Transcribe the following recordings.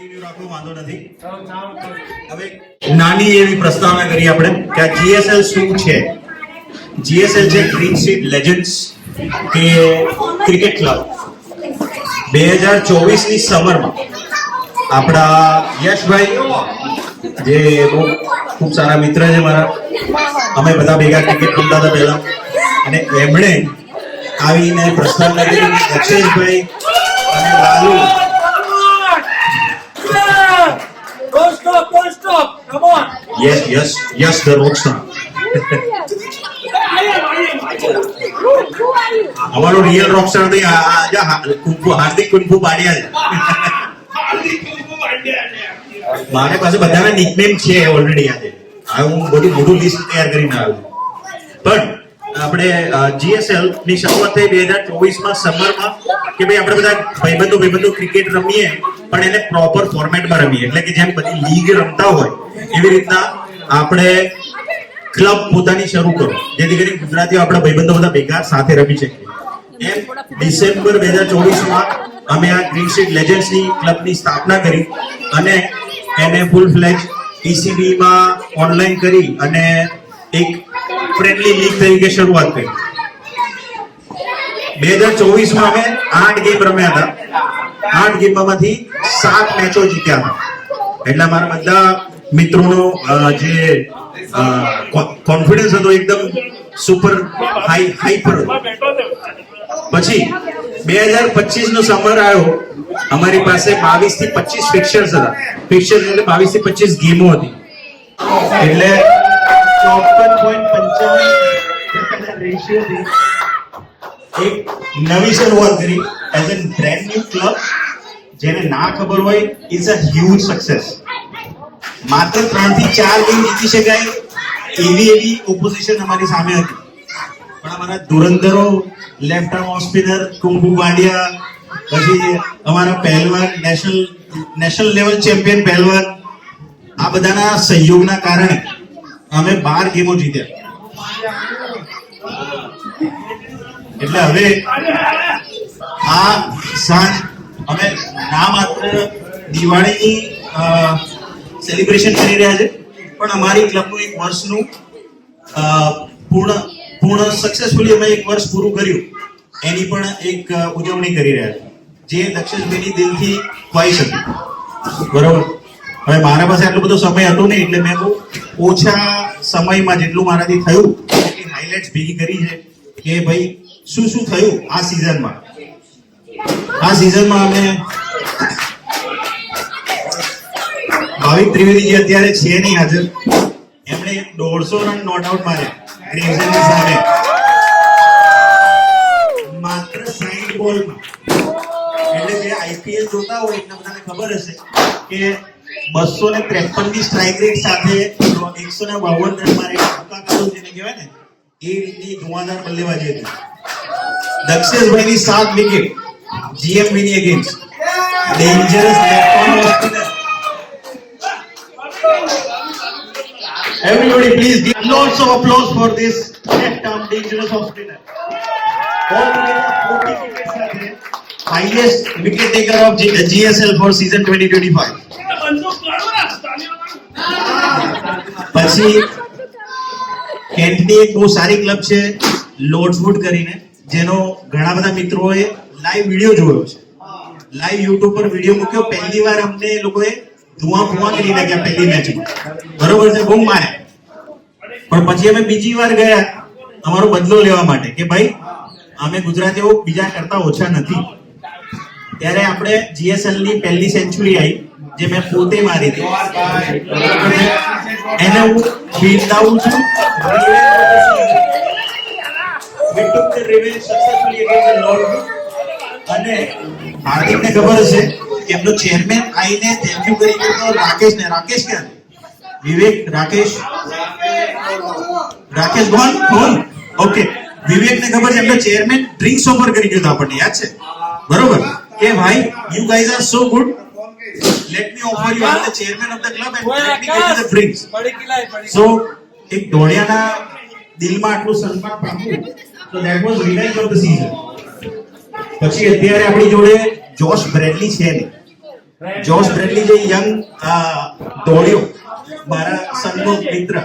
Continue રાખો, વાંધો નથી. હવે નાની એવી પ્રસ્તાવના કરી આપણે કે આ જીએસએલ શું છે. જીએસએલ છે ગ્રીન સ્ટ્રીટ લેજન્ડ્સ કે ક્રિકેટ ક્લબ. 2024 ની સમરમાં આપણા યશભાઈ જે બહુ ખૂબ સારા મિત્ર છે મારા, અમે બધા ભેગા ક્રિકેટ રમતા હતા પહેલા, અને એમણે આવીને પ્રસ્તાવના કરી દક્ષેશભાઈ અને લાલુ yes the rockstar અમારો રિયલ રોકસ્ટાર તો હાર્દિક કુંફુ પાડિયા છે. મારે પાસે બધાના નિકનેમ છે ઓલરેડી. આજે હું બધું મોટું લિસ્ટ તૈયાર કરીને આવ્યો. પણ આપણે જીએસએલ ની શરૂઆત થઈ 2024 માં સમરમાં કે ભાઈ આપણે બધા ભાઈબંધો ક્રિકેટ રમીએ, પણ એને પ્રોપર ફોર્મેટમાં રમીએ. એટલે કે જેમ બધી લીગ રમતા હોય એવી રીતના આપણે ક્લબ પોતાની શરૂ કરો, જેથી કરીને ગુજરાતીઓ આપણા ભાઈબંધો બધા ભેગા સાથે રમી શકીએ. એમ ડિસેમ્બર 2024 માં અમે આ ગ્રીન સ્ટ્રીટ લેજન્ડ્સની ક્લબની સ્થાપના કરી અને એને ફૂલ ફ્લેજ ECB માં ઓનલાઈન કરી અને એક ફ્રેન્ડલી લીગ તરીકે શરૂઆત કરી. 2024 માં અમે 8 ગેમ રમ્યા હતા. 8 ગેમમાંથી 7 મેચો જીત્યા હતા. એટલે મારા બધા મિત્રોનો જે કોન્ફિડન્સ હતો એકદમ સુપર હાઈપર. પછી 2025 નો સમર આવ્યો, અમારી પાસે 22 થી 25 ફિક્ચર્સ હતા. ફિક્ચર્સ એટલે 22 થી 25 ગેમો હતી. એટલે 54.55% રેશિયોથી એક નવી શરૂઆત કરી as a brand new club. જેને ના ખબર હોય, ઇટ્સ અ હ્યુજ સક્સેસ. માત્ર 3 થી 4 ગેમ જીતી શકાય એવી ઓપોઝિશન અમારી સામે હતી. પણ અમારા ધુરંધરો, left arm off spinner Kumbhu Pandya, પછી અમારા પહેલવાન, નેશનલ લેવલ ચેમ્પિયન પહેલવાન, આ બધાના સહયોગના કારણે અમે 12 ગેમો જીત્યા. એટલે હવે આ સાંજ અમે ના માત્ર દિવાળીની સેલિબ્રેશન કરી રહ્યા છે, પણ અમારી ક્લબનું એક વર્ષનું પૂર્ણ સક્સેસફુલી અમે એક વર્ષ પૂરું કર્યું એની પણ એક ઉજવણી કરી રહ્યા છે, જે દક્ષેશભાઈની દિલથી ખવાઈ શકી. બરોબર. હવે મારા પાસે આટલો બધો સમય હતો નહીં, એટલે મેં બહુ ઓછા સમયમાં જેટલું મારાથી થયું એટલી હાઇલાઇટ્સ ભેગી કરી છે કે ભાઈ શું થયું આ સિઝનમાં. આ સિઝનમાં અમે ભાવિક ત્રિવેદીજી અત્યારે છે નહીં હાજર, એમણે 150 રન નોટ આઉટ માર્યા ગ્રેવઝનની સામે માત્ર 60 બોલમાં. એટલે જે આઈપીએલ જોતા હોય એટલે બધાને ખબર હશે કે 253 ની સ્ટ્રાઇક રેટ સાથે 152 રન મારેલા જેને કહેવાય ને એ રીતની ધુઆધાર બલ્લેબાજી હતી. દક્ષેશભાઈની 7 વિકેટ GMBની against dangerous left arm off spinner. Everybody please give lots of applause for this left arm dangerous off spinner. Altogether 40 wickets સાથે highest wicket taker of GSL for season 2025. પછી કેન્ટની એક બહુ સારી ક્લબ છે લોર્ડ્સવુડ કરીને, જેનો ઘણા બધા મિત્રોએ લાઈવ વિડિયો જોયો છે. લાઈવ YouTube પર વિડિયો મૂક્યો. પહેલી વાર અમને એ લોકોએ ધુઆ કરી નાખ્યા પહેલી મેચમાં. બરોબર છે, બૂમ માર્યા. પણ પછી અમે બીજી વાર ગયા અમારો બદલો લેવા માટે કે ભાઈ અમે ગુજરાતીઓ બીજા કરતા ઓછા નથી. ત્યારે આપણે GSL ની પહેલી સેન્ચુરી આવી, જે મેં પોતે મારી હતી. એને હું બિરદાવું છું. We took the revenge successfully against the Lord. અને હાર્દિકને ખબર હશે કે એમનો ચેરમેન આઈને થેન્ક યુ કરી ગયો રાકેશને. રાકેશ ક્યાં? વિવેક, રાકેશ ગોન. ઓકે, વિવેકને ખબર છે એમનો ચેરમેન ડ્રિંક્સ ઓફર કરી ગયો આપણને, યાદ છે? બરોબર કે ભાઈ you guys are so good, let me offer you are the chairman of the club and let me give you the drinks. So એક ધોળિયાના દિલમાં આટલું સન્માન પામ્યું, so that was revenge of the season. પછી અત્યારે આપણી જોડે જોશ બ્રેડલી છે ને, જોશ બ્રેડલી જે યંગ દોડ્યો મારા સનનો મિત્ર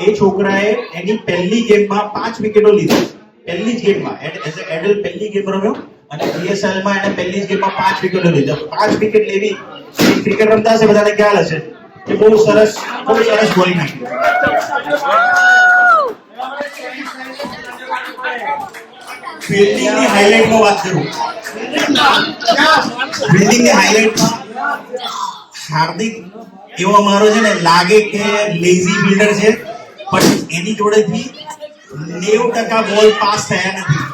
એ છોકરાએ એની પહેલી ગેમમાં 5 વિકેટો લીધી પહેલી જ ગેમમાં એઝ અ એડલ્ટ પહેલી ગેમ રમ્યો અને જીએસએલ માં એને પહેલી જ ગેમમાં 5 વિકેટો લીધી 5 વિકેટ લેવી ક્રિકેટ રમતા હશે બધાને ખ્યાલ હશે કે બહુ સરસ બોલિંગ નાખી ફિલ્ડિંગ ની હાઇલાઇટમાં વાત કરું ફિલ્ડિંગ ની હાઇલાઇટમાં હાર્દિક એવો અમારો છે ને લાગે કે લેઝી ફિલ્ડર છે પણ એની જોડેથી 90% બોલ પાસ થયા નથી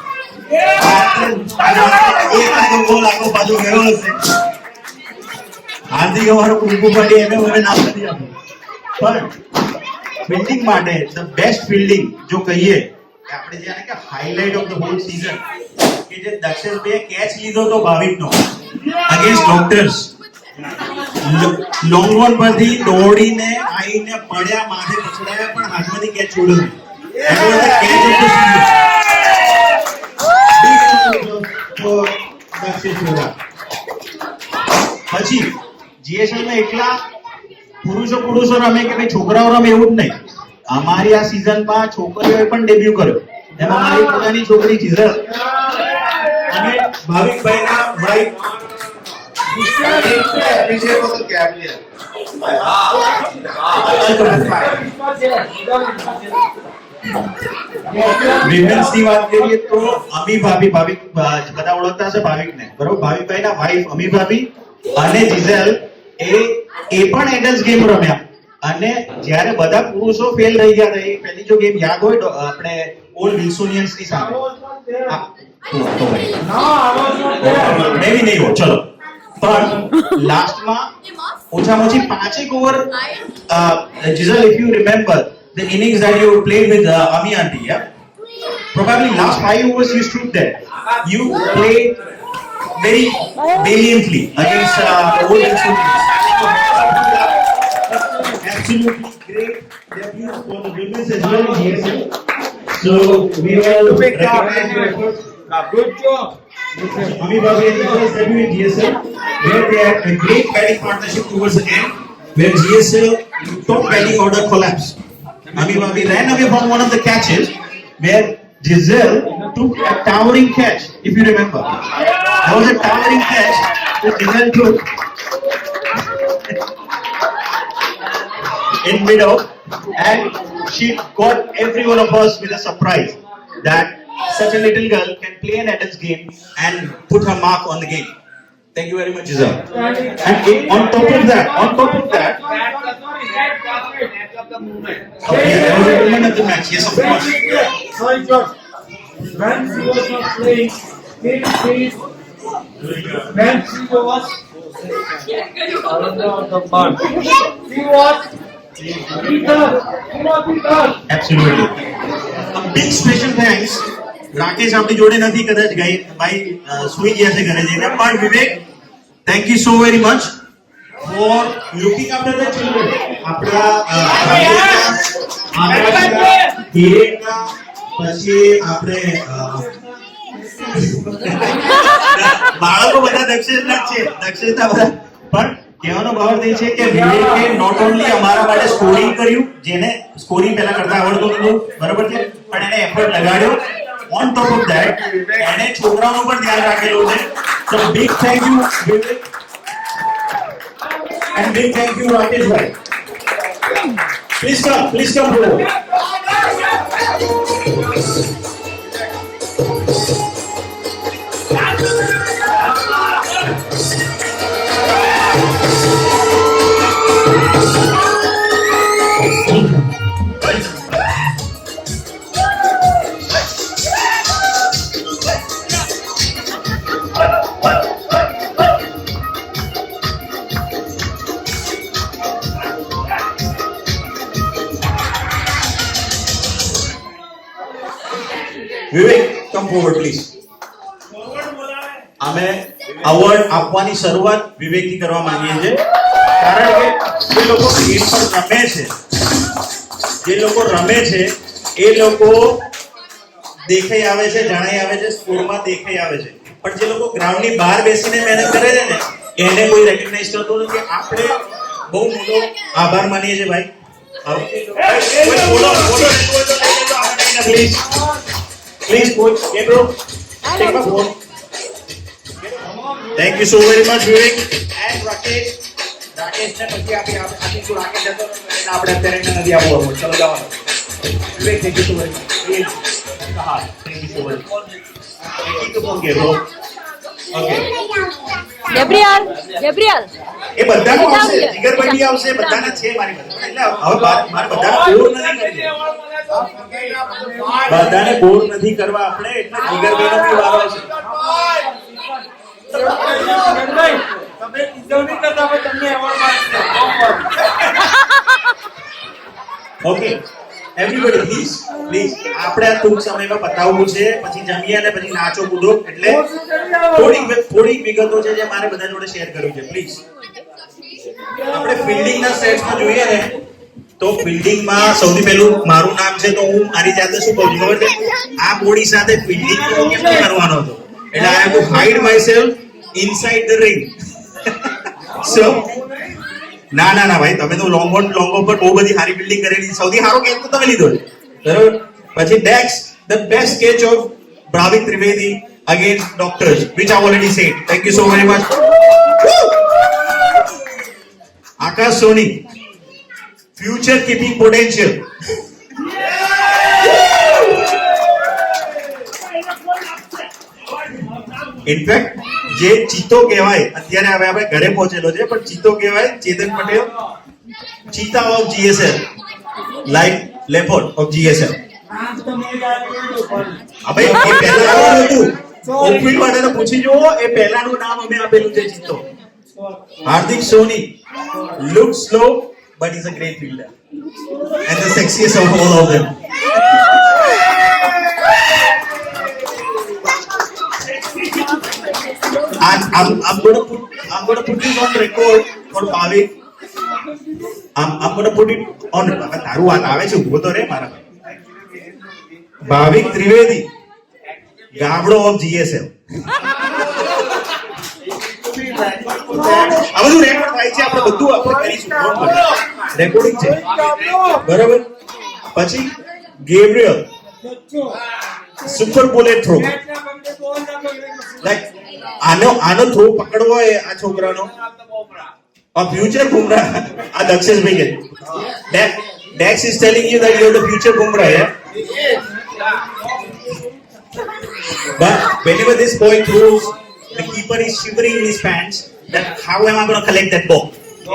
એક બોલ આખો બાજુ ગયો હશે હાર્દિક અમારો કુંકુ પાડી એમ મને નામ નથી આપ્યું પણ ફિલ્ડિંગ માટે ધ બેસ્ટ ફિલ્ડિંગ જો કહીએ આપણે જાણે કે highlight of the whole season કે જે દક્ષેશભાઈએ કેચ લીધો તો ભાવિકનો અગેન્સ્ટ ડોક્ટર્સ લોંગ રન પરથી દોડીને આવીને પડ્યા માથે પછડાયા પણ હાથમાંથી કેચ છોડ્યો it was the catch of the season પછી જીએસએલ માં એકલા પુરુષો રમે કે ભાઈ છોકરાઓ રમે એવું જ નહીં અમારી આ સીઝનમાં છોકરીઓએ પણ ડેબ્યુ કર્યો એમાં મારી પોતાની છોકરી જીઝલ અને ભાવિકભાઈના વાઇફ વિમેન્સ ની વાત કરીએ તો અમી ભાભી ભાવિક બધા ઓળખતા હશે ભાવિકને બરોબર ભાવિકભાઈના વાઇફ અમી ભાભી અને જીઝલ એ પણ એડલ્ટ ગેમ રમ્યા અને જ્યારે બધા પુરુષો ફેલ રહી ગયા હતા એ પહેલી જો ગેમ યાદ હોય આપણે ઓલ વિલ્સોનિયન્સ ની સામે મેબી નહીં હો ચલો પણ લાસ્ટમાં ઓછામાં ઓછી 5 ઓવર જીઝલ if you remember the innings that you played with Ami auntie, yeah? Probably last 5 overs you stood there. You played very valiantly against old Wilsonians. Absolutely great debut for the women's as well in GSL. So we will recognize your efforts. Good job. Ami Babu and Nicholas debut in GSL, where they had a great batting partnership towards the end, where GSL top batting order collapsed. Ami Babu ran away from one of the catches, where Giselle took a towering catch, if you remember. That was a towering catch that Giselle took in mid-off, and she got every one of us with a surprise that such a little girl can play an adults game and put her mark on the game. Thank you very much, Giselle. And on top of that, okay, that was a woman of the match, yes, of course. Sorry, George. When she was not playing, when she was on the bar, she was Absolutely. A big special thanks. Rakesh આપણી જોડે નથી કદાચ ભાઈ સુઈ ગયા છે ઘરે જઈને પણ Vivek thank you so very much for looking after the children આપણા હિરેનના પછી આપણે બાળકો બધા દક્ષિણના છે દક્ષિણના બધા પણ કહેવાનો ભાવ એ છે કે વિવેકે નોટ ઓન્લી અમારા માટે સ્કોરિંગ કર્યું જેને સ્કોરિંગ પહેલા કરતા આવડતું નહોતું બરાબર છે પણ એને effort લગાડ્યો on top of that એને છોકરાઓનું પણ ધ્યાન રાખેલું છે so big thank you Vivek and big thank you Rakesh bhai please come forward Vivek come forward please અમે અવોર્ડ આપવાની શરૂઆત વિવેકથી કરવા માંગીએ છીએ કારણ કે જે લોકો ગેમ પર રમે છે એ લોકો દેખાઈ આવે છે જણાઈ આવે છે સ્કોરમાં દેખાઈ આવે છે પણ જે લોકો ગ્રાઉન્ડ ની બહાર બેસીને મહેનત કરે છે ને એને કોઈ રેકગ્નાઇઝ કરતું નથી. આપણે બહુ મોટો આભાર માનીએ છીએ ભાઈ. કોઈ ફોટો લેતો હોય તો લઈ લેજો આપણે પ્લીઝ કોચ કેબ્રો take a phone. Thank you so very much Vivek and રાકેશને પછી આપી શું રાકેશ જતો આપણે અત્યારે એને નથી આપવું. ચલો જવાનું Vivek. Thank you so very much. હા thank you so very much. Thank you phone કેબ્રો. ઓકે ગેબ્રિયલ એ બધાનું આવશે. જીગરભાઈ આવશે. બધાના છે મારી પાસે. એટલે હવે મારે બધાને બોર નથી કરવી. બધાને બોર નથી કરવા આપણે. એટલે જીગરભાઈનો બી વારો આવશે. તમે deserve નહીં કરતા, પણ તમને award મળશે. ઓકે એવરીબડી પ્લીઝ આપણે આ ટૂંક સમયમાં પતાવવું છે. પછી જમીએ અને પછી નાચો કૂદો. એટલે થોડીક વિગતો છે જે મારે બધા જોડે શેર કરવી છે. પ્લીઝ આપણે ફિલ્ડિંગના સેટ્સમાં જોઈએ ને તો ફિલ્ડિંગમાં સૌથી પહેલું મારું નામ છે તો હું મારી જાતે શું કહું છું ખબર છે? આ બોડી સાથે ફિલ્ડિંગ કેમ કરવાનો હતો. એટલે I have to hide myself inside the ring. So ના ભાઈ તમે તો લોંગ ઓન પર બહુ બધી સારી ફિલ્ડિંગ કરેલી. સૌથી સારો કેચ તો તમે લીધો છે બરાબર. પછી next the best catch of Bhavik Trivedi against Doctors which I already said. Thank you so very much. Akash Soni future keeping potential. In fact જે ચીતો કહેવાય અત્યારે હવે આપણે ઘરે પહોંચેલો છે પણ ચીતો કહેવાય Chetan Patel cheetah of GSL like leopard of GSL. હવે એ પહેલા આવું હતું ઓફિલ વાળાને પૂછી જુઓ એ પહેલાનું નામ અમે આપેલું છે ચીતો. હાર્દિક સોની looks slow but is a great fielder and the sexiest of all of them. I'm going to put this on record for Bhavik. I'm going to put it on. તારું વાત આવે છે ઉભો તો રે મારા ભાવિક ત્રિવેદી ગાબડો ઓફ GSL. આ બધું રેકોર્ડ થાય છે. આપણે બધું આપણે કરીશું. રેકોર્ડિંગ છે બરાબર. પછી Gabriel super bullet throw. Like આનો થ્રો પકડવો હોય આ છોકરાનો a future Bumrah. Dakshish bhai Dax is telling you that you're the future Bumrah, yeah? But whenever this boy throws, the keeper is shivering in his pants. That how am I going to collect that ball?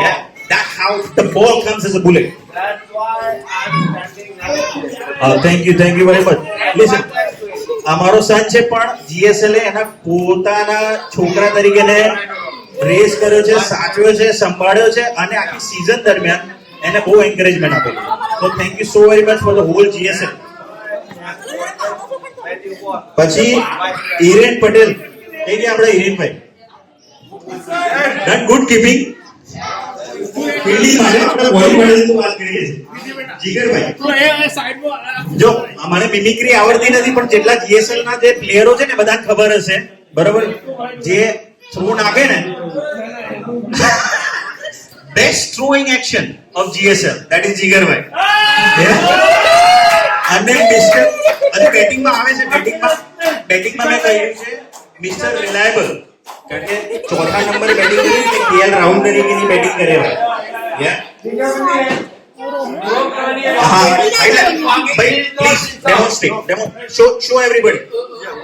Yeah, that's how the ball comes as a bullet. That's why I'm standing. Thank you very much. Listen, અમારો સન છે પણ GSL એના પોતાના છોકરા તરીકે ને race કર્યો છે, સાચવ્યો છે, સંભાળ્યો છે અને આખી સીઝન દરમિયાન એને બહુ એન્કરેજમેન્ટ આપેલું. So thank you so very much for the whole GSL. પછી હિરેન પટેલ કઈ ગયા આપણે હિરેનભાઈ ડન ગુડ કીપિંગ ફિલ્ડિંગ માટે આપણે બોલિંગ માટે તો વાત કરીએ છીએ. જીગરભાઈ જો મને મિમિક્રી આવડતી નથી પણ જેટલા GSL ના જે પ્લેયરો છે ને બધાને ખબર હશે બરાબર. જે થ્રો નાખે ને best throwing action of GSL that is જીગરભાઈ. અને મિસ્ટર અને બેટિંગમાં આવે છે. બેટિંગમાં મેં કહ્યું છે મિસ્ટર રિલાયબલ કારણ કે ચોથા નંબરે બેટિંગ કરી કે KL રાહુલ તરીકેની બેટિંગ કરે હોય. હા ભાઈ પ્લીઝ ડેમો શો એવરીબડી.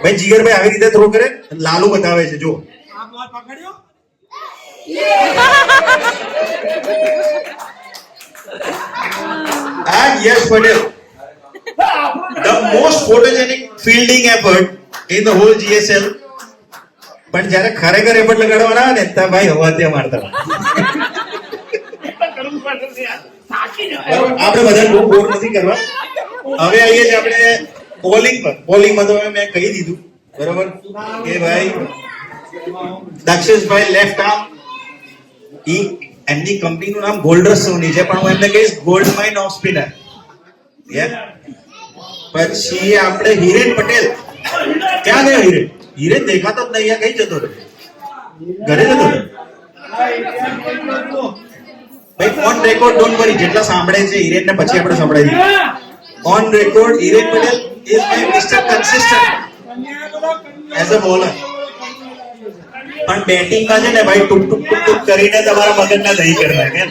ભાઈ જીગરભાઈ આવી રીતે થ્રો કરે લાલુ બતાવે છે જો. And yes, Patel, the most photogenic fielding effort in the whole GSL. પણ જ્યારે ખરેખર એફર્ટ લગાડવાના આવે ને ત્યાં ભાઈ હવા ત્યાં મારતા આપણે બધા બહુ બોર નથી કરવા. હવે આવીએ છીએ આપણે બોલિંગમાં તો મેં કહી દીધું બરોબર કે ભાઈ દક્ષેશભાઈ લેફ્ટ આર્મ એમની કંપનીનું નામ ગોલ્ડરસ સોની છે પણ હું એમને કહીશ ગોલ્ડ માઇન ઓફ સ્પિનર. પછી આપણે હિરેન પટેલ ક્યાં ગયો હિરેન દેખાતો જ નહીં, કઈ જતો રહ્યો? ઘરે જતો રહ્યો? ભાઈ ઓન રેકોર્ડ ડોન્ટ વરી, જેટલા સાંભળે છે હિરેન ને પછી આપણે સંભળાવી દઈએ. On record Hiren Patel is my mister consistent as a bowler. પણ બેટિંગમાં છે ને ભાઈ ટુક ટુક ટુક ટુક કરીને તમારા મગજના દહીં કરી નાખે.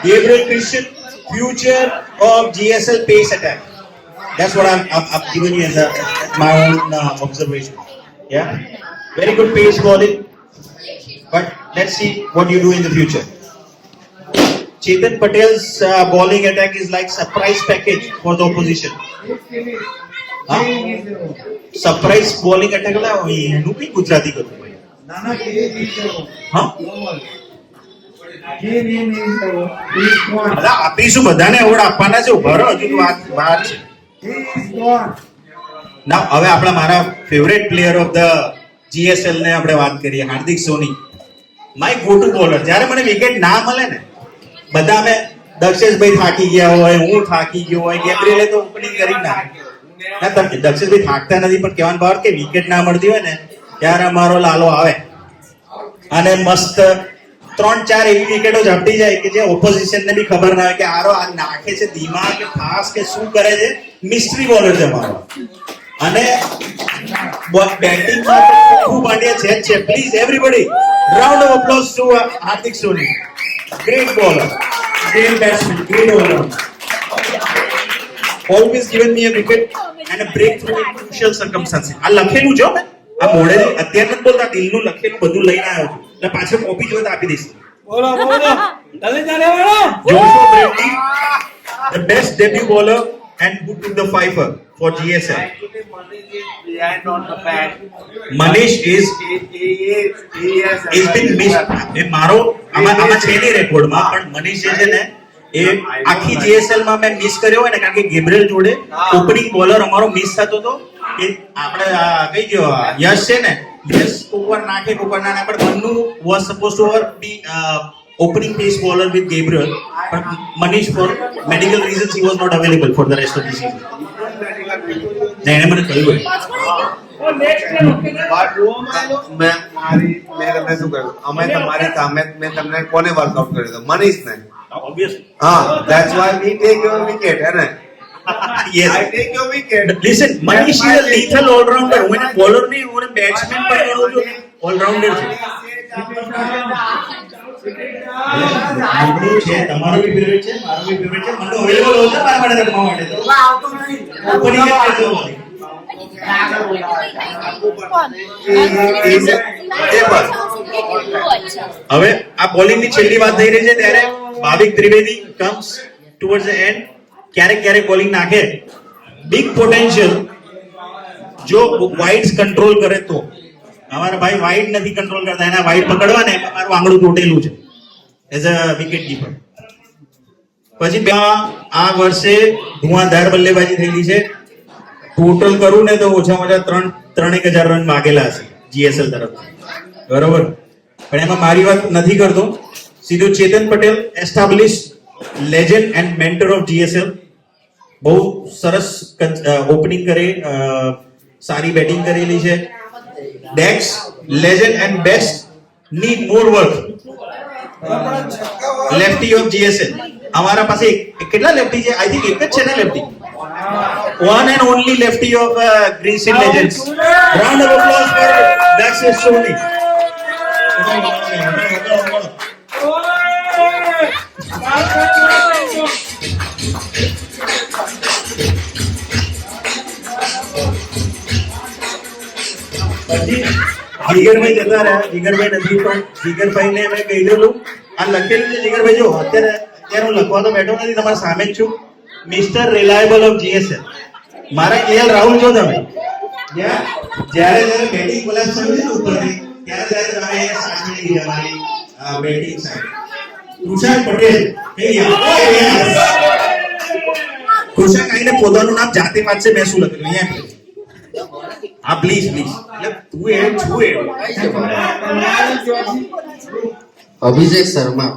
Gabriel Christian, future of GSL pace attack. That's what I'm giving you as my own observation. Yeah, very good pace bowling. But let's see what you do in the future. Chetan Patel's bowling attack is like surprise package for the opposition. Huh? Surprise bowling attack la એનું કઈ ગુજરાતી કરું ભાઈ? નાના કે હા gone. અલા આપીશું, બધાને એવોર્ડ આપવાના છે. ઉભા રહો, હજુ તો વાત છે. He is gone. ના હવે આપણા મારા favourite player of the GSL ને આપણે વાત કરીએ, Hardik Soni. My go to bowler. જ્યારે મને વિકેટ ના મળે ને, બધા અમે દક્ષેશભાઈ થાકી ગયા હોય, હું થાકી ગયો હોય, ગેબ્રિયલે તો ઓપનિંગ કરી નાખે. ના તમે દક્ષેશભાઈ થાકતા નથી, પણ કહેવાનો ભાવ કે વિકેટ ના મળતી હોય ને ત્યારે અમારો લાલો આવે અને મસ્ત 3-4 એવી વિકેટો ઝપટી જાય કે જે ઓપોઝિશન ને બી ખબર ના હોય કે આરો આ નાખે છે ધીમા કે ફાસ્ટ કે શું કરે છે. મિસ્ટ્રી બોલર છે અમારો. અને બેટિંગમાં તો ખૂબ પાંડ્યા છે. Please everybody round of applause to Hardik Soni. Great bowler, great batsman, great allrounder. Always given me a wicket and a breakthrough in crucial circumstances. આ લખેલું જો મેં આ મોડેથી અત્યારે નથી બોલતા, દિલનું લખેલું બધું લઈને આવ્યો છું. એટલે પાછળ કોપી જોઈએ તો આપી દઈશ. બોલો જલ્દી ચાલે વાળો. Joshua Brady, the best debut bowler and who took the fifer for GSL. Behind on the bat. Manish is been missed. એ મારો આમાં છે નહીં રેકોર્ડમાં, પણ મનીષ જે છે ને એ આખી GSL માં મેં મિસ કર્યો હોય ને, કારણ કે ગેબ્રિયલ જોડે ઓપનિંગ બોલર અમારો મિસ થતો હતો. એ આપણે કઈ ગયો યશ છે ને, યશ ઓવર નાખે ઓવર ના નાખે, પણ Mannu was supposed to be opening pace bowler with Gabriel, but Manish for medical reasons he was not available for the rest of the season. ને એને મને કહ્યું મેં તમને શું કહ્યું, અમે તમારી સામે મેં તમને કોને વર્કઆઉટ કર્યું હતું? મનીષને. obviously. હા, that's why we take your wicket, है ना? Yes. I take your wicket. Listen, Manish is a lethal all-rounder. હું એને bowler નહીં, હું એને batsman પણ ગણું છું. all-rounder છે. છે તમારો બી ફેવરેટ છે, મારો બી ફેવરેટ છે. મને અવેલેબલ હોય છે મારા માટે રમવા માટે તો ઓપનિંગ જ કરજો. હવે આ બોલિંગ ની છેલ્લી વાત થઈ રહી છે ત્યારે Bhavik Trivedi comes towards the end. ક્યારેક બોલિંગ નાખે, બિગ પોટેન્શિયલ. જો વાઇડ્સ કંટ્રોલ કરે તો. અમારા ભાઈ વાઇડ નથી કંટ્રોલ કરતા, એના વાઇડ પકડવા ને મારું આંગળું તૂટેલું છે એઝ અ વિકેટ કીપર. પછી આ વર્ષે ધુઆધાર બલ્લેબાજી થયેલી છે. ટોટલ કરું ને તો ઓછામાં ઓછા 3,000 રન માગેલા હશે GSL તરફથી, બરોબર. પણ એમાં મારી વાત નથી કરતો, સીધું Chetan Patel, establish legend and mentor of GSL. બહુ સરસ ઓપનિંગ કરી, સારી બેટિંગ કરેલી છે. ડેક્સ legend and best, need more work. Lefty of GSL. અમારા પાસે કેટલા લેફ્ટી છે? આઈ થિંક એક જ છે ને lefty. One and only lefty of Green Legends. Round of applause for Daxter Soni. જીગરભાઈ જતા રહ્યા, જીગરભાઈ નથી, પણ જીગરભાઈને મેં કહી દેલું આ લખેલું છે. જીગરભાઈ જો અત્યારે હું લખવા તો બેઠો નથી, તમારા સામે જ છું. Mister reliable of GSL. મારા KL રાહુલ જો તમે જ્યારે બેટિંગ કોલેપ્સ થયું છે ને ઉપરથી, ત્યારે તમે સાચવી લીધી અમારી બેટિંગ સાઈડ. કૃષાક પટેલ, કૃષાક આઈને પોતાનું નામ જાતે વાંચશે, મેં શું લખેલું અહીંયા. હા પ્લીઝ એટલે તું એ છું એ. અભિષેક શર્મા.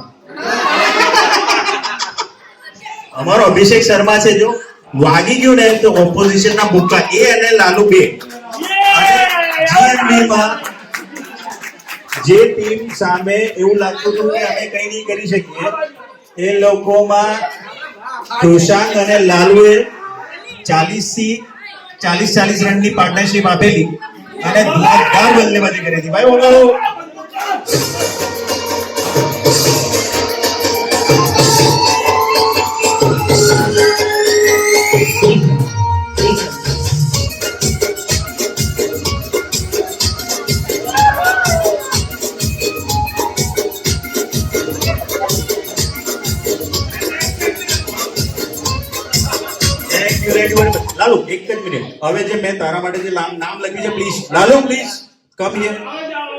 અમારો અભિષેક શર્મા છે. જો વાગી ગયું ને તો ઓપોઝિશન ના મુક્કા એ અને લાલુ બે GMB માં જે ટીમ સામે એવું લાગતું હતું કે અમે કઈ નહીં કરી શકીએ એ લોકોમાં કૃષાંક અને લાલુએ 40 રનની પાર્ટનરશિપ આપેલી અને ધમાકેદાર બલ્લેબાજી કરી હતી ભાઈ બોલો લાલુ એક જ મિનિટ હવે જે મેં તારા માટે જે નામ લખ્યું છે please Lalu please come here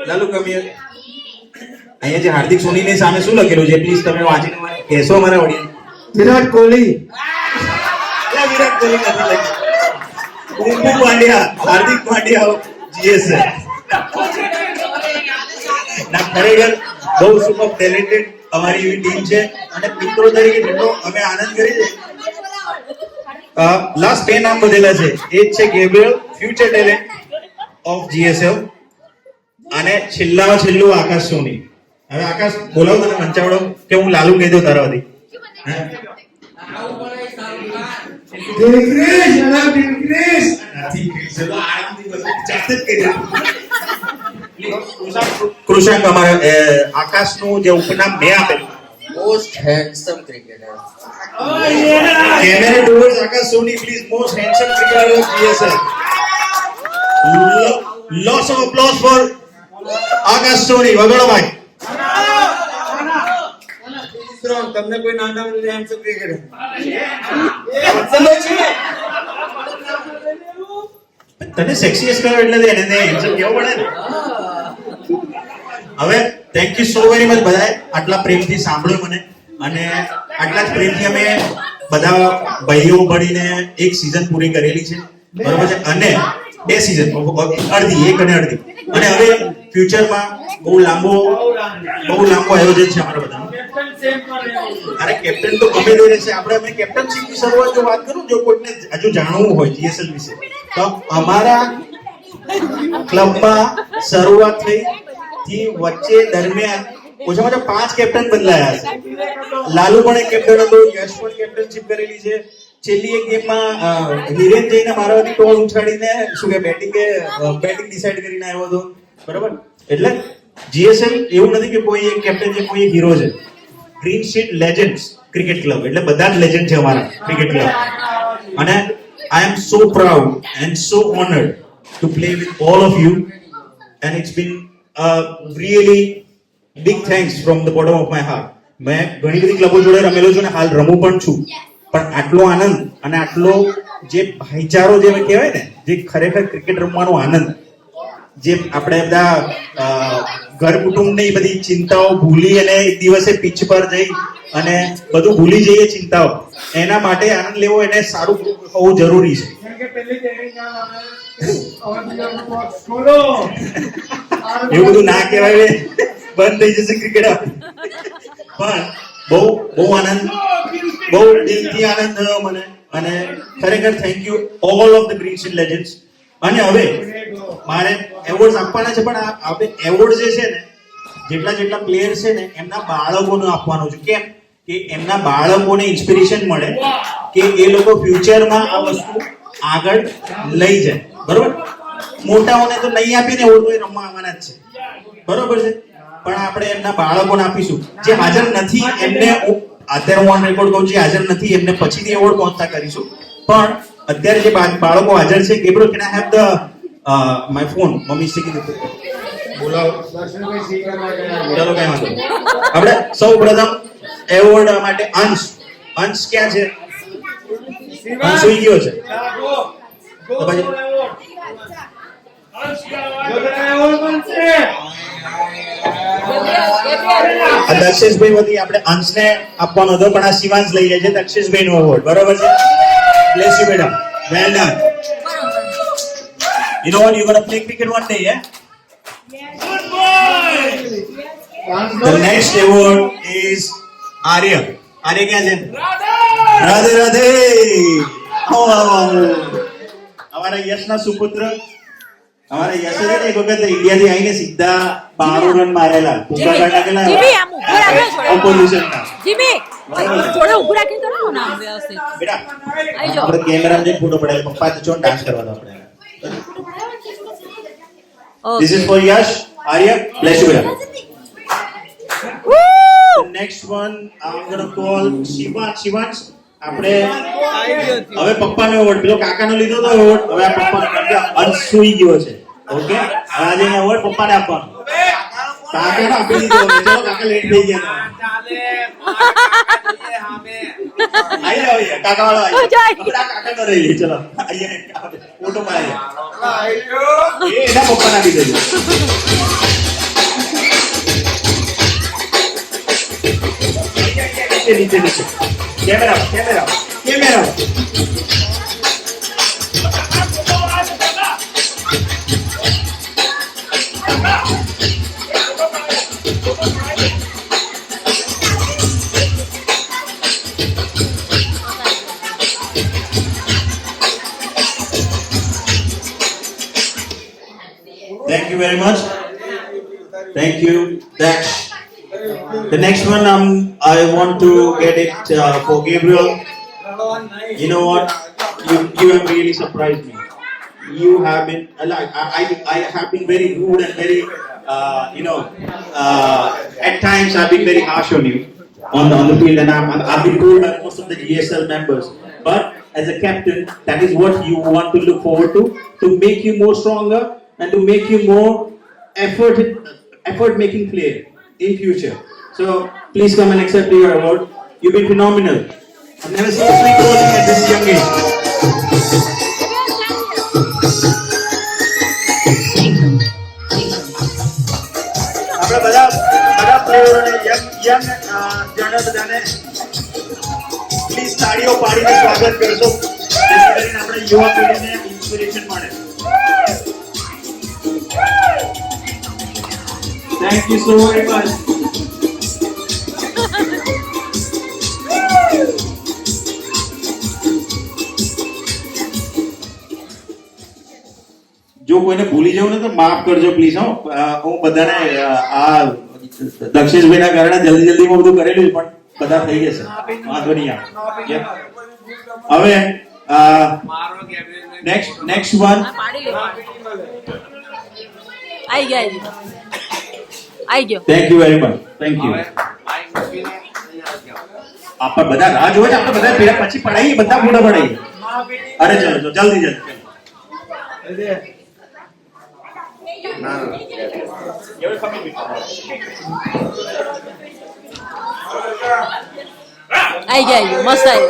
Lalu come here અહીંયા જે હાર્દિક સોનીની સામે શું લખેલું છે પ્લીઝ તમે વાંચીને મને કહેશો અમારા ઓડિયન્સ વિરાટ કોહલી. વિરાટ કોહલી નથી લખ્યું કુંકુ પાંડ્યા હાર્દિક પાંડ્યા GSL ના ખરેખર બહુ સુપર ટેલેન્ટેડ અમારી એવી ટીમ છે અને મિત્રો તરીકે જેટલો અમે આનંદ કરી છે લાસ્ટ બે નામ બધેલા છે એક છે Gabriel future talent of GSL અને છેલ્લામાં છેલ્લું આકાશ સોની હવે આકાશ બોલાવ તને મંચાવડો કે હું લાલુ કહી દઉં તારા વધી દિલક્રિશ, અલા દિલક્રિશ. કૃષાંક અમારા આકાશનું જે ઉપનામ મેં આપેલું most handsome cricketer. Camera towards Akash Soni, please. Most handsome cricketer of GSL. Lots of applause for Akash Soni. વગાડો ભાઈ. તમને કોઈ નામ handsome cricketer? તને સેક્સીએસ કરો એટલે એને હેન્ડસમ કેવું પડે ને. હવે thank you so very much બધાએ આટલા પ્રેમથી સાંભળ્યું મને અને આટલા જ પ્રેમથી અમે બધા ભાઈઓ મળીને એક સિઝન પૂરી કરેલી છે બરોબર છે અને બે સિઝન અડધી એક અને અડધી અને હવે ફ્યુચરમાં બહુ લાંબો આયોજન છે અમારા બધાનું. અરે કેપ્ટન તો ગમે તે રહેશે આપણે કેપ્ટનશીપની શરૂઆત જો વાત કરું જો કોઈને હજુ જાણવું હોય GSL વિશે તો અમારા ક્લબમાં શરૂઆત થી વચ્ચે દરમિયાન ઓછામાં ઓછા 5 કેપ્ટન બદલાયા છે. લાલુ પણ એક કેપ્ટન હતો, યશ પણ કેપ્ટનશીપ કરેલી છે. છેલ્લી એક ગેમમાં હિરેન જઈને મારાથી ટોલ ઉછાડીને શું કે બેટિંગ ડિસાઈડ કરીને આવ્યો હતો બરાબર. એટલે GSL એવું નથી કે કોઈ એક કેપ્ટન છે કોઈ એક હીરો છે. Green Sheet Legends Cricket Club એટલે બધા જ લેજેન્ડ છે અમારા ક્રિકેટ ક્લબ અને I am so proud and so honoured to play with all of you and it's been really big thanks from the bottom of my heart. મેં ઘણી બધી ક્લબો જોડે રમેલો છું અને હાલ રમું પણ છું પણ આટલો આનંદ અને આટલો જે ભાઈચારો જે કહેવાય ને જે ખરેખર ક્રિકેટ રમવાનો આનંદ જે આપણે બધા ઘર કુટુંબની બધી ચિંતાઓ ભૂલી અને એક દિવસે પિચ પર જઈ અને બધું ભૂલી જઈએ ચિંતાઓ એના માટે આનંદ લેવો એને સારું હોવું જરૂરી છે. એવું બધું ના કહેવાય બંધ થઈ જશે ક્રિકેટ પણ બહુ આનંદ બહુ દિલથી આનંદ થયો મને અને ખરેખર thank you all of the Green Sheet Legends. અને હવે મારે એવોર્ડ આપવાના છે પણ આપણે એવોર્ડ જે છે ને જેટલા પ્લેયર છે ને એમના બાળકોને આપવાનું છે. કેમ કે એમના બાળકોને ઇન્સ્પિરેશન મળે કે એ લોકો ફ્યુચરમાં આ વસ્તુ આગળ લઈ જાય બરોબર. મોટાઓને તો નહીં આપીને એવોર્ડ કોઈ રમવા આવવાના જ છે બરોબર છે પણ આપણે એમના બાળકોને આપીશું જે હાજર નથી એમને અત્યારે હું ઓન રેકોર્ડ કહું છું હાજર નથી એમને પછીથી એવોર્ડ પહોંચતા કરીશું પણ અત્યારે જે બાળકો હાજર છે ગેબ્રો can I have the my phone મમ્મી શીખી દીધું બોલાવો ચલો કઈ વાંધો આપણે સૌ પ્રથમ એવોર્ડ માટે અંશ ક્યાં છે? અંશ સુઈ ગયો છે તો પછી દક્ષેશભાઈ વતી આપણે અંશને આપવાનો હતો પણ આ શિવાંશ લઈ જાય છે દક્ષેશભાઈ નો એવોર્ડ બરોબર છે. Bless you, madam. Well done. You know what? You're gonna play cricket one day, yeah? Good boy. The next award is Arya. Arya क्या है? राधे राधे. અમારા યશના સુપુત્ર અમારા યશે છે ને એક વખત ઇન્ડિયાથી આવીને સીધા 12 રન મારેલા જીમી, જીમી, આમ ઊભું રાખો થોડો. ઓપોઝિશનના જીમી થોડો ઊભું રાખીને કરો ને આમ વ્યવસ્થિત બેટા આઈ જાઓ. આપણે કેમેરામાં જઈને ફોટો પડાય પપ્પા તો ચોન ડાન્સ કરવાનો આપણે This is for Yash, Arya, bless you. Beta. The next one, I'm gonna call Shivans. આપણે હવે પપ્પાનો એવોર્ડ પેલો કાકાનો લીધો તો એવોર્ડ હવે આ પપ્પાનો કારણ કે અંશ સુઈ ગયો છે ઓકે આજે એવોર્ડ પપ્પાને આપવાનો કાકાને આપી દીધો હવે ચલો કાકા લેટ થઈ ગયા આઈ જાઓ કાકા વાળો આઈ કાકા તો રહી ચલો અહીંયા ફોટો પાડી એ એના પપ્પાને આપી દેજો નીચે camera Thank you very much. Thank you, Dax. The next one, I want to get it for Gabriel. You know what? You have really surprised me. You have been like I have been very rude and very at times I've been very harsh on you on the field, and I've been told by most of the GSL members. But as a captain, that is what you want to look forward to make you more stronger and to make you more effort making player in future. So please come and accept your award. You've been phenomenal. I've never seen a sweet bowling at this young age. આપણે બધા પ્લેયરોને young જણા બધાને please તાળીઓ પાડીને સ્વાગત કરશો જેથી કરીને આપણે યુવા પેઢીને ઇન્સ્પિરેશન મળે. Thank you so very much. જો કોઈને ભૂલી જવું ને તો માફ કરજો પ્લીઝ હું બધાને આ દક્ષેશભાઈના કારણે જલ્દીમાં બધું કરેલું પણ બધા થઈ જશે વાંધો નહીં આવે. હવે નેક્સ્ટ વન આઈ ગયો. Thank you very much. Thank you. આપણે બધા રાહ જોવે છે, આપણે બધા પેલા પછી પડાઈએ, બધા ફોટો પડાઈએ. અરે ચલો જલ્દી આઈ ગયો મસ્ત આવ્યો.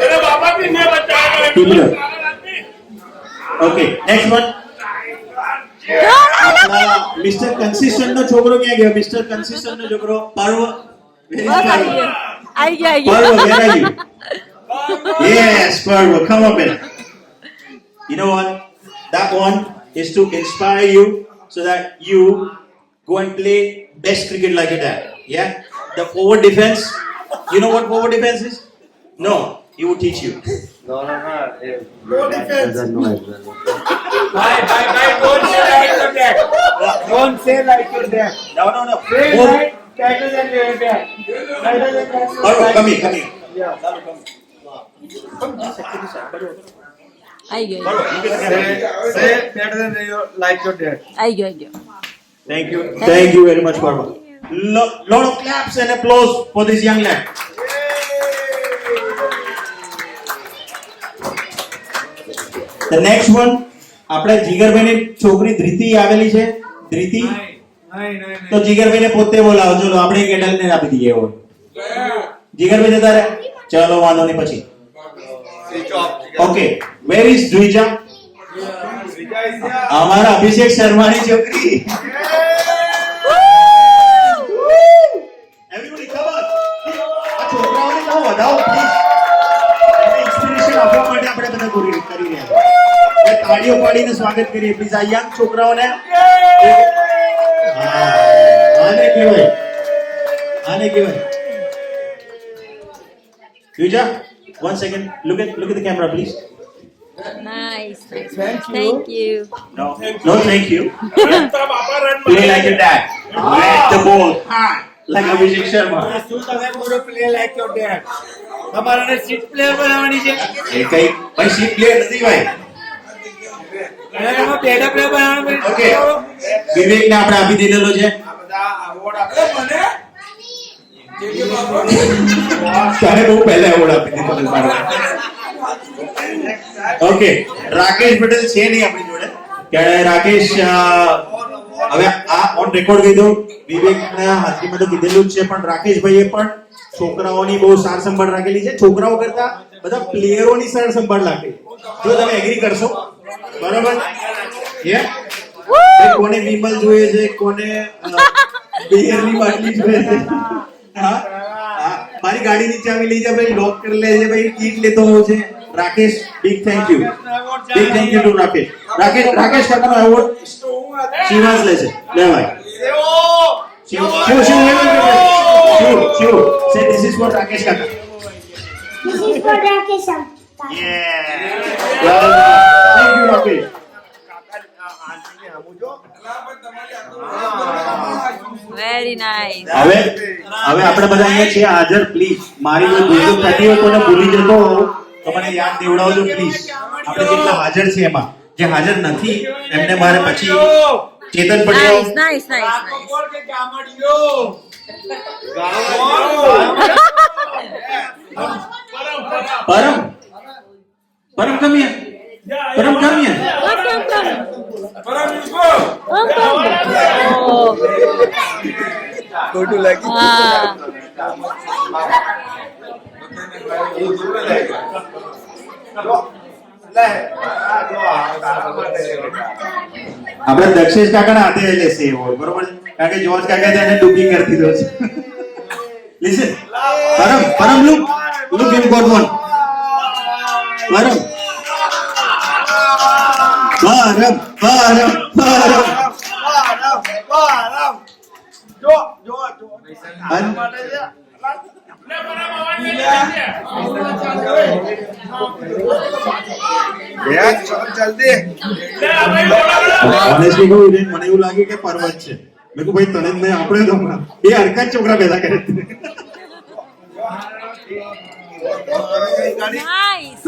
Okay next one. Mister consistent નો છોકરો ક્યાં ગયો? મિસ્ટર કન્સિસ્ટન્ટ નો છોકરો પર્વ. આઈ ગયો. Parva, where are you? Yes, Parva, come on, man. You know what? That one is to inspire you so that you go and play best cricket like your dad. Yeah? The forward defense. You know what forward defense is? No, he will teach you. No. No defense. Doesn't know as well. Bye. Don't say like your dad. Don't say like your dad. No. Say Oh, like better than your dad. Better than your Parva, dad. come here. Yeah. આઈ ગયો. Say better than like your dad. આઈ ગયો. Thank you very much, Parva. Lot of claps and applause for this young lad. The next one, આપણે જીગરભાઈની છોકરી ધૃતિ આવેલી છે. ધૃતિ તો જીગરભાઈને પોતે બોલાવો. ચલો આપણે કેટલને આપી દઈએ એવોર્ડ. જીગરભાઈ જતા રહે. ચલો વાંધો નહીં પછી. Okay, where is Dvija? અમારા અભિષેક શર્માની છોકરી. Everybody come on. આ છોકરાઓને તો વધાવો પ્લીઝ. ઇન્સ્પિરેશન આપવા માટે આપણે બધા કરી રહ્યા છીએ. તાળીઓ પાડીને સ્વાગત કરીએ પ્લીઝ આ યંગ છોકરાઓને. આને કહેવાય. Yuja, 1 second. Look at the camera, please. Nice. Thank you. Thank you. No, no, thank you. તબ આપા run Play like your dad. Let the ball high like Abhishek Sharma. શું તમે પૂરો પ્લે લાઈક યોર ડેડ તમારાને સીટ player બનાવવાની છે એ કઈ ભાઈ સીટ પ્લેયર નથી ભાઈ. અને એમાં બેડા પ્લેયર બનાવવાની ઓકે વિવેકને આપણે આપી દીધેલો છે. મને તારે બહુ પહેલા એવોર્ડ આપી દીધેલો મારે. ઓકે રાકેશ પટેલ છે નહીં આપણી જોડે કે રાકેશ હવે આ ઓન રેકોર્ડ કહી દઉં વિવેકના હાથીમાં તો કીધેલું જ છે પણ રાકેશભાઈએ પણ છોકરાઓની બહુ સાર સંભાળ રાખેલી છે. છોકરાઓ કરતા બધા પ્લેયરોની સાર સંભાળ રાખેલી. જો તમે એગ્રી કરશો બરોબર કોને વિમલ જોઈએ છે કોને બિયરની બાટલી જોઈએ છે. હા મારી ગાડીની ચાવી લઈ જા ભાઈ લોક કરી લે છે ભાઈ કીટ લેતો હોઉં છે. Rakesh big thank you to Rakesh. Rakesh કાકાનો એવોર્ડ શિવાસ લે છે. લે ભાઈ Shiv say this is for Rakesh Kaka. This is for Rakesh. Yeah. Well, thank you Rakesh. Very nice. હવે આપણે બધા અહીંયા છીએ હાજર પ્લીઝ મારી કોઈ ભૂલ થતી હોય કોને ભૂલી જતો હોઉં તો મને યાદ દેવડાવજો પ્લીઝ. આપણે જેટલા હાજર છે એમાં જે હાજર નથી એમને મારે પછી ચેતન Patel Nice, nice, nice, nice. બોલ કે ગામડિયો પરમ come here. Param come here. ખોટું લાગી Ah, આપણે દક્ષેશ કાકાના હાથે લેશે એવોર્ડ બરોબર છે કારણ કે જોર્જ કાકા તેને ડુબી કરી દીધો છે. Listen Param look in God one. પરમ જલ્દી ઓનેસ્ટલી કહું ઈરેન, મને એવું લાગે કે પર્વત છે. મેં કહું ભાઈ તને જ નહીં આપણે તો હમણાં બે હરખા જ છોકરા પેદા કરે છે. nice.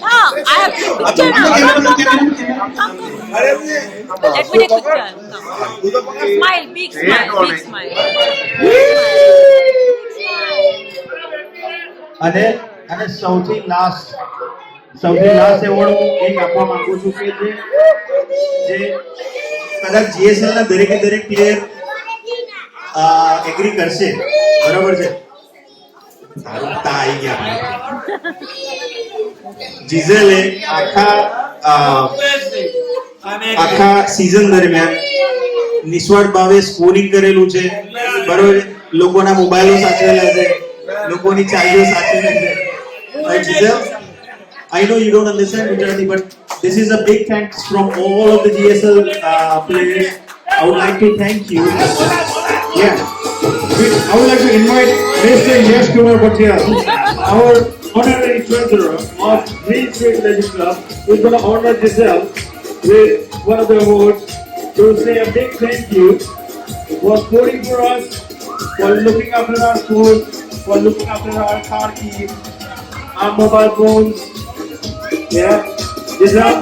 Oh, I have to picture now. Come. Let me take picture. Come. Smile, big smile, big smile. અને સૌથી લાસ્ટ એવોર્ડ હું એક આપવા માંગુ છું કે જે કદાચ જીએસએલ ના દરેકે દરેક પ્લેયર એગ્રી કરશે બરાબર છે. આવી ગયા જીઝેલે આખા સીઝન દરમિયાન નિસ્વાર્થ ભાવે સ્કોરિંગ કરેલું છે બરોબર. લોકોના મોબાઈલો સાચવેલા છે, લોકોની ચાવીઓ સાચવેલી છે. જીઝેલ, I know you don't understand Gujarati, but this is a big thanks from all of the GSL players. I would like to thank you. Yeah. I would like to invite Mr. Yash Kumar Bhatia, our honorary treasurer of Green Street Legends Club, who is going to honor Giselle with one of the awards, to say a big thank you for supporting for us, for looking after our food, for looking after our car keys, our mobile phones. Yeah, Giselle,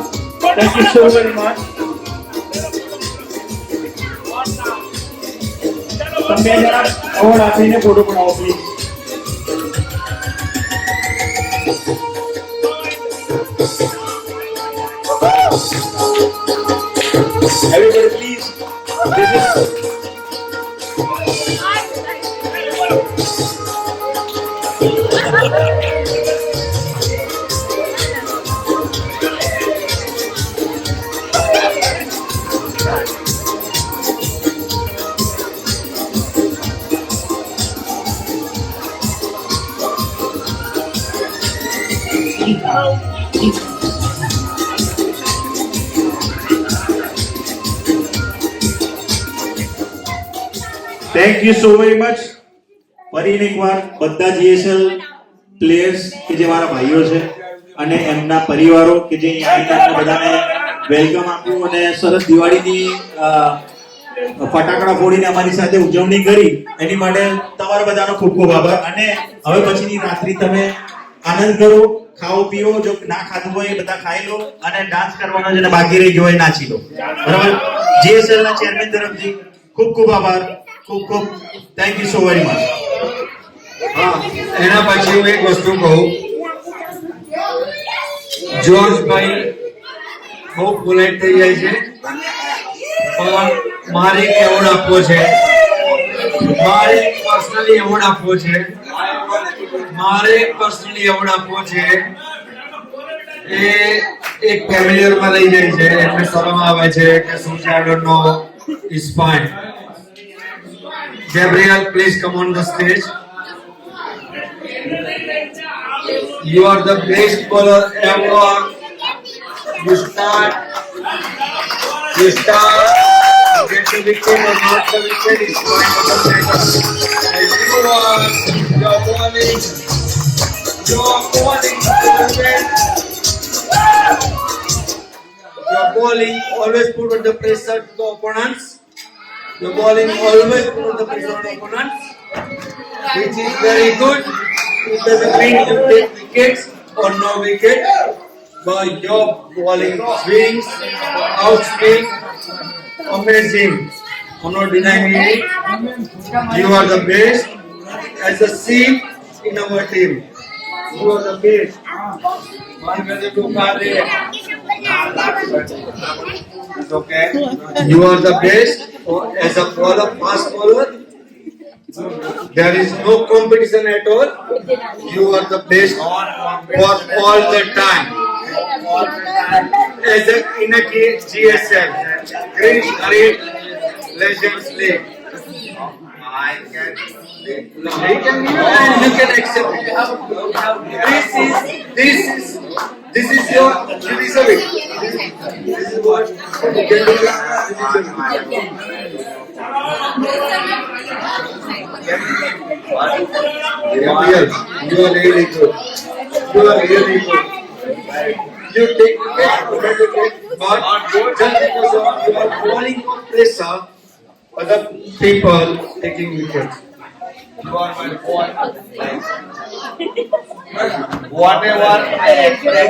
thank you so very much. તમે જરા award આપીને photo પડાવો please. Everybody please. This is thank you so very much. ફરી એકવાર બધા GSL players કે જે મારા ભાઈઓ છે અને એમના પરિવારો કે જે અહીંયા આવીને બધાને વેલકમ આપ્યું અને સરસ દિવાળીની ફટાકડા ફોડીને અમારી સાથે ઉજવણી કરી એની માટે તમારા બધાનો ખૂબ ખૂબ આભાર. અને હવે પછીની રાત્રિ તમે આનંદ કરો, ખાઓ પીઓ, જો ના ખાધું હોય એ બધા ખાઈ લો અને ડાન્સ કરવાનો જેને બાકી રહી ગયો હોય નાચી લો. બરાબર? જીએસએલ ના ચેરમેન તરફથી ખૂબ ખૂબ આભાર. ખૂબ ખૂબ thank you so very much. હા, એના પછી હું એક વસ્તુ કહું. જોર્જભાઈ બહુ પોલાઇટ થઈ જાય છે, પણ મારે એવોર્ડ આપવો છે, મારે પર્સનલી એવોર્ડ આપવો છે, એ એક ફેમિલિયરમાં લઈ જાય છે એટલે શરમ આવે છે કે શું છે, I don't know. Is fine. Gabriel, please come on the stage. You are the best bowler ever. You start, get the wicket or not the wicket is fine for the second. And you are bowling always put on the pressure to the opponents. Your bowling always put the pressure on opponents, which is very good. It doesn't mean you take wickets or no wicket, but your bowling swings, out swing, amazing. I'm not denying it. You are the best as a seat in our team. You are the best. It's okay. You are the best as a bowler, fast bowler. There is no competition at all. You are the best for all the time. As in a GSL, Great Legends League. I can. No, you can accept it. This is your. You deserve it. This is what you can do. Gabriel, you are really good. You take wicket, but just because of your bowling pressure, other people taking wickets. You are my boy. Whatever I expect,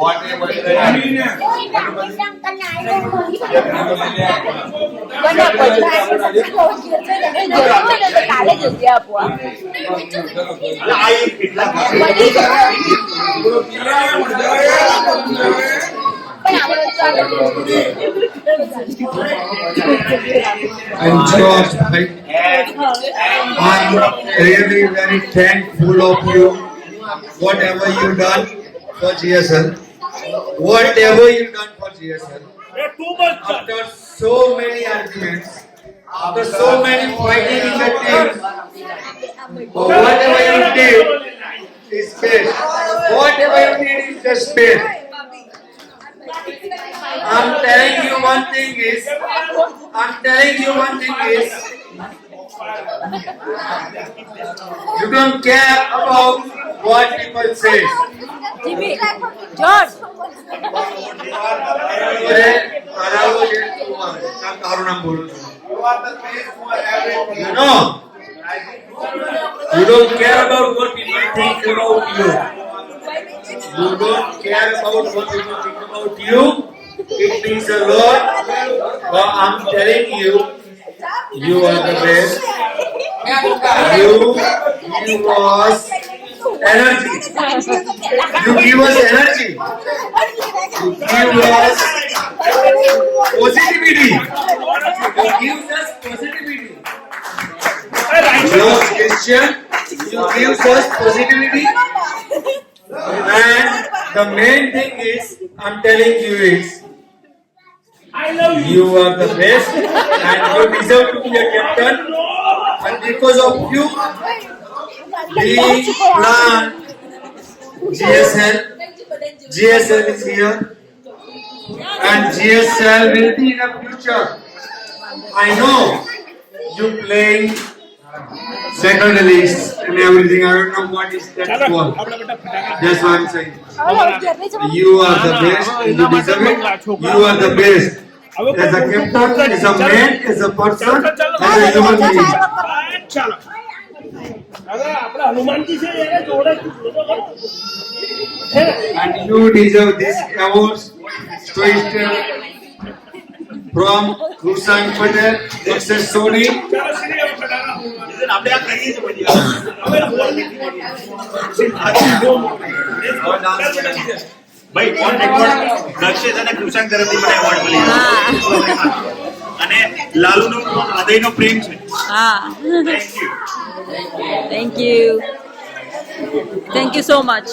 whatever કાલે જલ્દી આપવા And George, I'm really very thankful of you. Whatever you done for GSL, after so many arguments, after so many fighting in the team, whatever you did is best. Whatever you did is just best. I'm telling you one thing is, you don't care about what people say. Jimmy George તારું નામ બોલું છું. You know, you don't care about what people think about you. You don't care about what people think about you. It means a lot. But I'm telling you, you are the best. You give us energy. You give us energy. You give us positivity. You give us positivity. Your Christian, you give us positivity. And the main thing is, I'm telling you is, you are the best and you deserve to be a captain. And because of you, we plan GSL. GSL is here. And GSL will be in the future. I know you playing secretaries and everything. I don't know what is that for. That's what I'm saying. You are the best. And you deserve it. You are the best. As a captain, as a man, as a person, as a human being. ચાલો હવે આપણા હનુમાનજી છે એને જોડે And you deserve this awards to from Krusang Patel, Success Sony. ચાલો શ્રી હવે પધારો. આપણે આ કરીએ છીએ પછી હવે ભાઈ ઓન રેકોર્ડ દક્ષેશ અને કૃષાંક તરફથી મને એવોર્ડ મળી અને લાલુનો હૃદયનો પ્રેમ છે હા thank you thank you so much